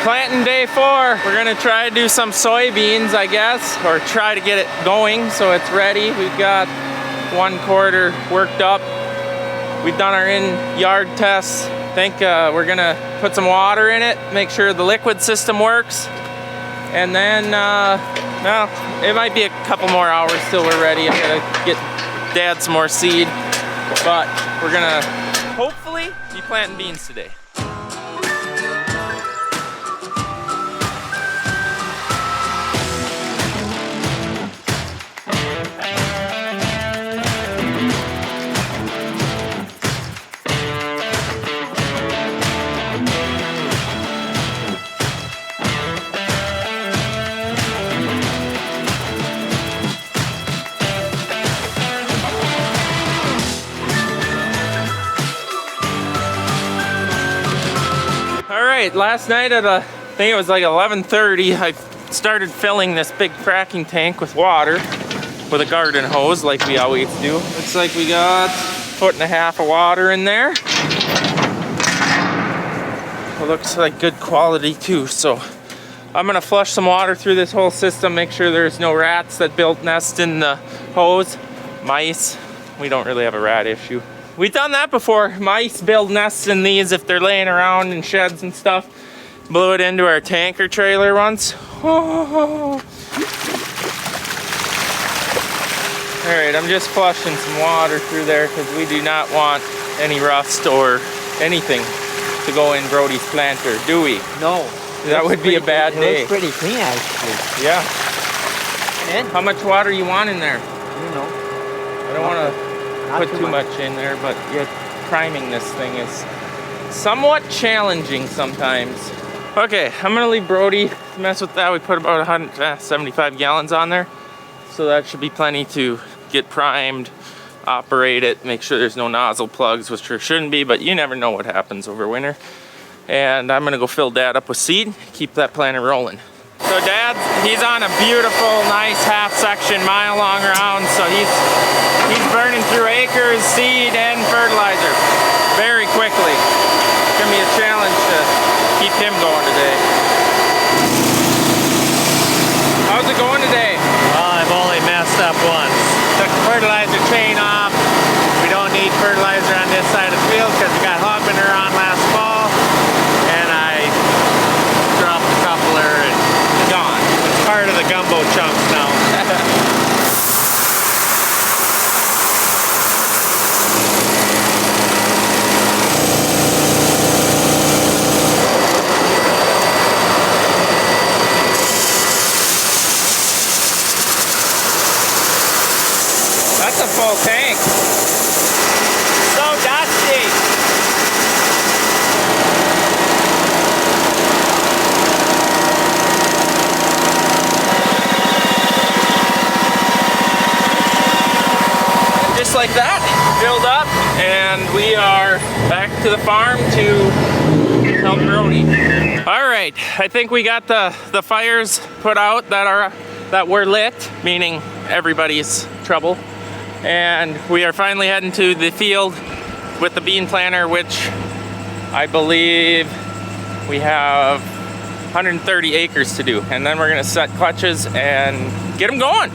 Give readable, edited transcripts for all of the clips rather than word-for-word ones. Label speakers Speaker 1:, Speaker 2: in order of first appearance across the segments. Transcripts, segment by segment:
Speaker 1: Planting day 4. We're gonna try to do some soybeans, I guess, or try to get it going so it's ready. We've got 1/4 worked up. We've done our in-yard tests. I think we're gonna put some water in it, make sure the liquid system works. And then, well, it might be a couple more hours till we're ready. I gotta get Dad some more seed. But we're gonna hopefully be planting beans today. Last night at I think it was like 11:30, I started filling this big fracking tank with water with a garden hose like we always do. Looks like we got 1.5 foot of water in there. It looks like good quality too, so I'm gonna flush some water through this whole system, make sure there's no rats that built nests in the hose. Mice, we don't really have a rat issue. We've done that before. Mice build nests in these if they're laying around in sheds and stuff. Blew it into our tanker trailer once. Oh. All right, I'm just flushing some water through there because we do not want any rust or anything to go in Brody's planter, do we?
Speaker 2: No.
Speaker 1: That would be a bad day.
Speaker 2: It's pretty clean actually.
Speaker 1: Yeah.
Speaker 2: And
Speaker 1: how much water you want in there?
Speaker 2: You know.
Speaker 1: I don't want to put too much in there, but yeah, priming this thing is somewhat challenging sometimes. Okay, I'm gonna leave Brody to mess with that. We put about 175 gallons on there, so that should be plenty to get primed, operate it, make sure there's no nozzle plugs, which there shouldn't be, but you never know what happens over winter. And I'm gonna go fill Dad up with seed, keep that planter rolling. So Dad, he's on a beautiful, nice half section, mile long round, so he's burning through acres, seed, and fertilizer very quickly. It's gonna be a challenge to keep him going today. How's it going today?
Speaker 3: Well, I've only messed up once. Took the fertilizer chain off. We don't need fertilizer on this side of the field because we got hog manure on last fall, and I dropped the coupler and gone. It's part of the gumbo chunks now.
Speaker 1: That's a full tank. So dusty. Just like that, filled up, and we are back to the farm to help Brody. All right, I think we got the fires put out that were lit, meaning everybody's trouble. And we are finally heading to the field with the bean planter, which I believe we have 130 acres to do. And then we're gonna set clutches and get them going.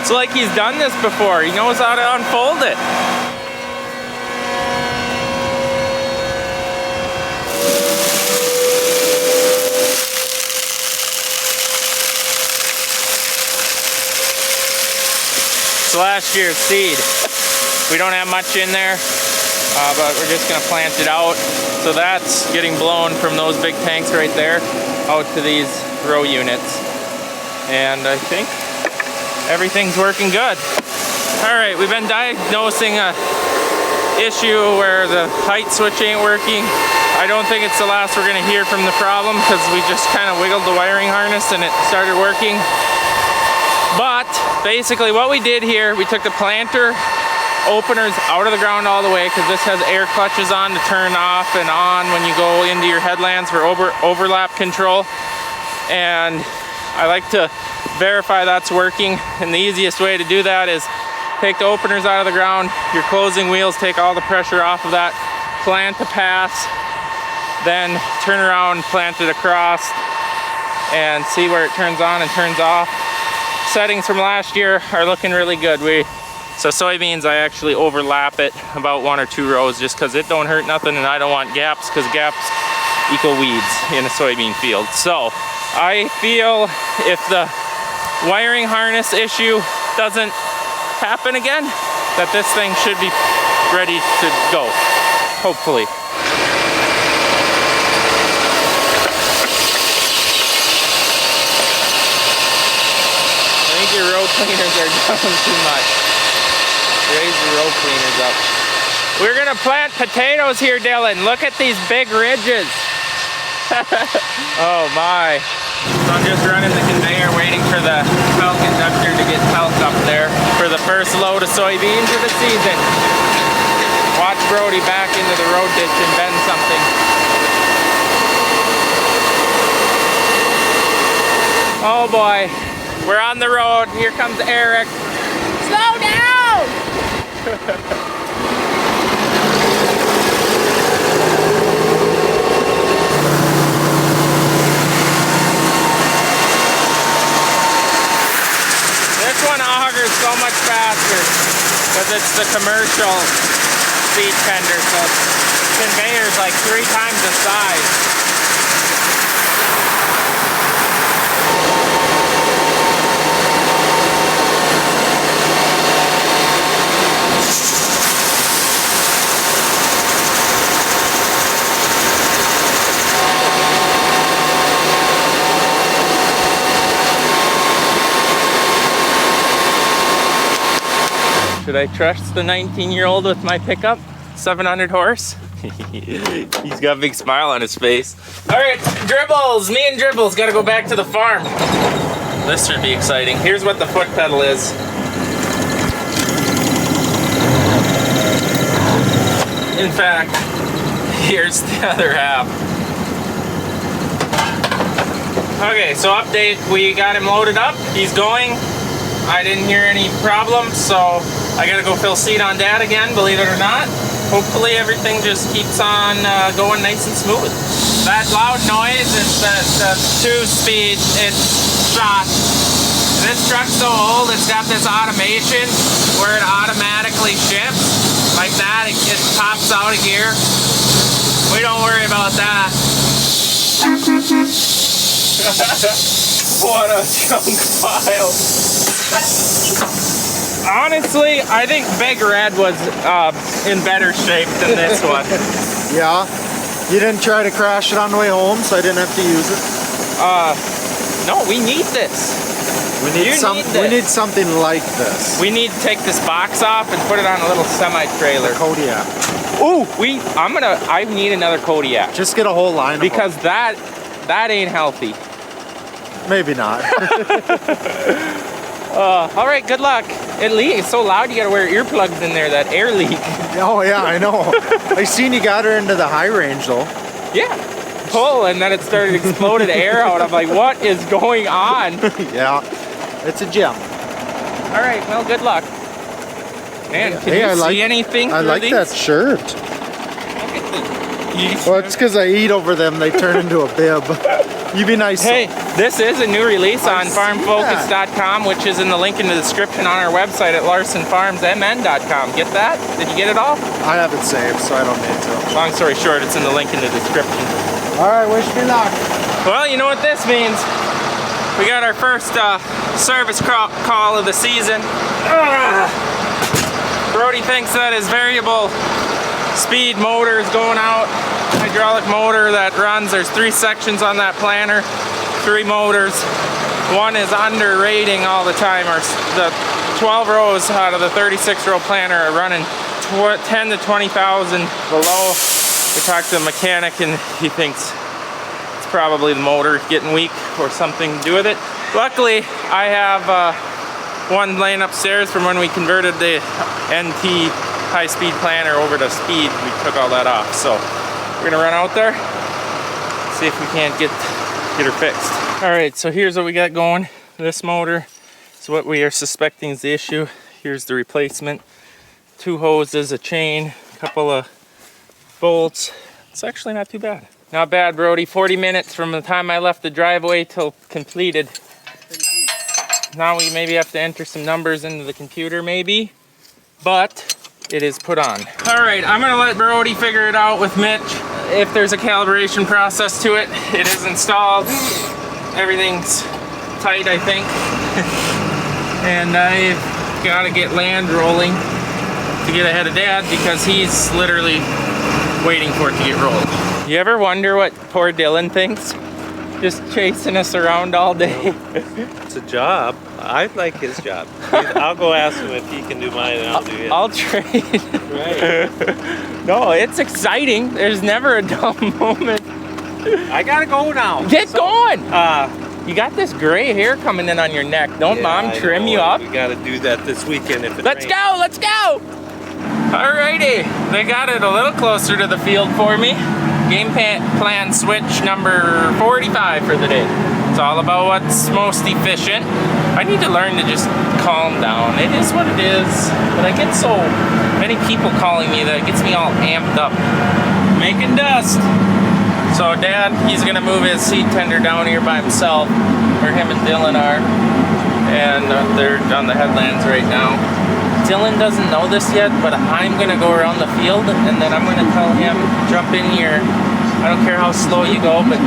Speaker 1: It's like he's done this before. He knows how to unfold it. Last year's seed. We don't have much in there, but we're just gonna plant it out. So that's getting blown from those big tanks right there out to these row units. And I think everything's working good. All right, we've been diagnosing a issue where the height switch ain't working. I don't think it's the last we're gonna hear from the problem because we just kind of wiggled the wiring harness and it started working. But basically what we did here, we took the planter openers out of the ground all the way because this has air clutches on to turn off and on when you go into your headlands for overlap control. And I like to verify that's working, and the easiest way to do that is take the openers out of the ground, your closing wheels take all the pressure off of that, plant to pass, then turn around, plant it across, and see where it turns on and turns off. Settings from last year are looking really good. So soybeans, I actually overlap it about 1 or 2 rows just because it don't hurt nothing, and I don't want gaps because gaps equal weeds in a soybean field. So I feel if the wiring harness issue doesn't happen again, that this thing should be ready to go, hopefully. I think your row cleaners are down too much. Raise the row cleaners up. We're gonna plant potatoes here, Dylan. Look at these big ridges. Oh my. So I'm just running the conveyor waiting for the pelt conductor to get pelt up there for the first load of soybeans of the season. Watch Brody back into the road ditch and bend something. Oh boy. We're on the road. Here comes Eric. Slow down! This one augers so much faster because it's the commercial seed tender, so the conveyor's like 3 times the size. Should I trust the 19-year-old with my pickup? 700 horse? He's got a big smile on his face. All right, Dribbles, me and Dribbles gotta go back to the farm. This should be exciting. Here's what the foot pedal is. In fact, here's the other half. Okay, so update, we got him loaded up. He's going. I didn't hear any problems, so I gotta go fill seed on Dad again, believe it or not. Hopefully everything just keeps on going nice and smooth. That loud noise is the 2-speed, it's shot. This truck's so old, it's got this automation where it automatically shifts. Like that, it pops out of gear. We don't worry about that. What a chunk pile. Honestly, I think Big Red was in better shape than this one.
Speaker 4: Yeah? You didn't try to crash it on the way home, so I didn't have to use it?
Speaker 1: No, we need this.
Speaker 4: We need something like this.
Speaker 1: We need to take this box off and put it on a little semi-trailer.
Speaker 4: Kodiak.
Speaker 1: Ooh, I need another Kodiak.
Speaker 4: Just get a whole line
Speaker 1: because that ain't healthy.
Speaker 4: Maybe not.
Speaker 1: All right, good luck. It's so loud you gotta wear earplugs in there, that air leak.
Speaker 4: Oh yeah, I know. I seen you got her into the high range though.
Speaker 1: Yeah, pull and then it started exploded air out. I'm like, what is going on?
Speaker 4: Yeah, it's a gem.
Speaker 1: All right, well, good luck. Man, can you see anything?
Speaker 4: I like that shirt.
Speaker 1: Look at the...
Speaker 4: Well, it's because I eat over them, they turn into a bib. You be nice.
Speaker 1: Hey, this is a new release on farmfocus.com, which is in the link in the description on our website at larsonfarmsmn.com. Get that? Did you get it all?
Speaker 4: I have it saved, so I don't need to.
Speaker 1: Long story short, it's in the link in the description.
Speaker 4: All right, wish me luck.
Speaker 1: Well, you know what this means. We got our first service call of the season. Brody thinks that his variable speed motor is going out. Hydraulic motor that runs, there's 3 sections on that planter, 3 motors. One is under rating all the time. The 12 rows out of the 36 row planter are running 10 to 20,000 below. We talked to the mechanic and he thinks it's probably the motor getting weak or something to do with it. Luckily, I have one laying upstairs from when we converted the NT high-speed planter over to speed. We took all that off, so we're gonna run out there, see if we can't get her fixed. All right, so here's what we got going. This motor is what we are suspecting is the issue. Here's the replacement. 2 hoses, a chain, a couple of bolts. It's actually not too bad. Not bad, Brody. 40 minutes from the time I left the driveway till completed. Now we maybe have to enter some numbers into the computer maybe, but it is put on. All right, I'm gonna let Brody figure it out with Mitch. If there's a calibration process to it, it is installed. Everything's tight, I think. And I've gotta get land rolling to get ahead of Dad because he's literally waiting for it to get rolled. You ever wonder what poor Dylan thinks? Just chasing us around all day.
Speaker 3: It's a job. I like his job. I'll go ask him if he can do mine and I'll do his.
Speaker 1: I'll trade.
Speaker 3: Right.
Speaker 1: No, it's exciting. There's never a dull moment.
Speaker 3: I gotta go now.
Speaker 1: Get going! You got this gray hair coming in on your neck. Don't Mom trim you up?
Speaker 3: We gotta do that this weekend if it
Speaker 1: Let's
Speaker 3: rains.
Speaker 1: go, let's go! Alrighty, they got it a little closer to the field for me. Game plan switch number 45 for the day. It's all about what's most efficient. I need to learn to just calm down. It is what it is, but I get so many people calling me that it gets me all amped up. Making dust. So Dad, he's gonna move his seed tender down here by himself, where him and Dylan are. And they're on the headlands right now. Dylan doesn't know this yet, but I'm gonna go around the field and then I'm gonna tell him, jump in here. I don't care how slow you go, but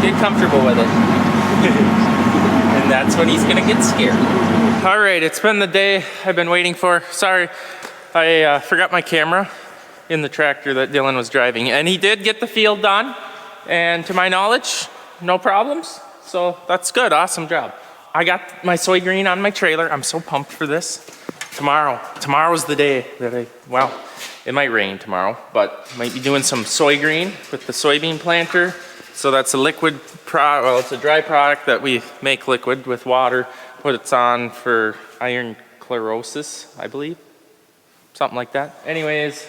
Speaker 1: get comfortable with it. And that's when he's gonna get scared. All right, it's been the day I've been waiting for. Sorry, I forgot my camera in the tractor that Dylan was driving. And he did get the field done. And to my knowledge, no problems. So that's good, awesome job. I got my soy green on my trailer. I'm so pumped for this. Tomorrow's the day that well, it might rain tomorrow, but might be doing some soy green with the soybean planter. So that's a liquid well, it's a dry product that we make liquid with water. What it's on for iron chlorosis, I believe. Something like that. Anyways,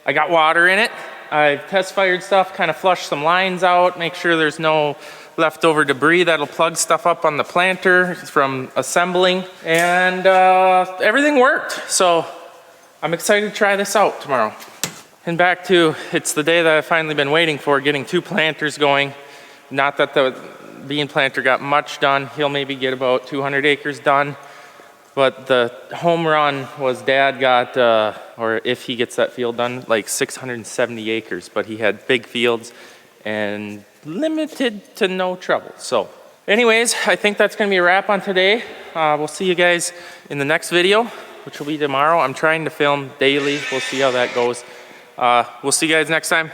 Speaker 1: I got water in it. I've test fired stuff, kind of flushed some lines out, make sure there's no leftover debris that'll plug stuff up on the planter from assembling, and everything worked. So I'm excited to try this out tomorrow. And back to, it's the day that I've finally been waiting for, getting 2 planters going. Not that the bean planter got much done. He'll maybe get about 200 acres done. But the home run was Dad got, or if he gets that field done, like 670 acres. But he had big fields and limited to no trouble. So anyways, I think that's gonna be a wrap on today. We'll see you guys in the next video, which will be tomorrow. I'm trying to film daily. We'll see how that goes. We'll see you guys next time.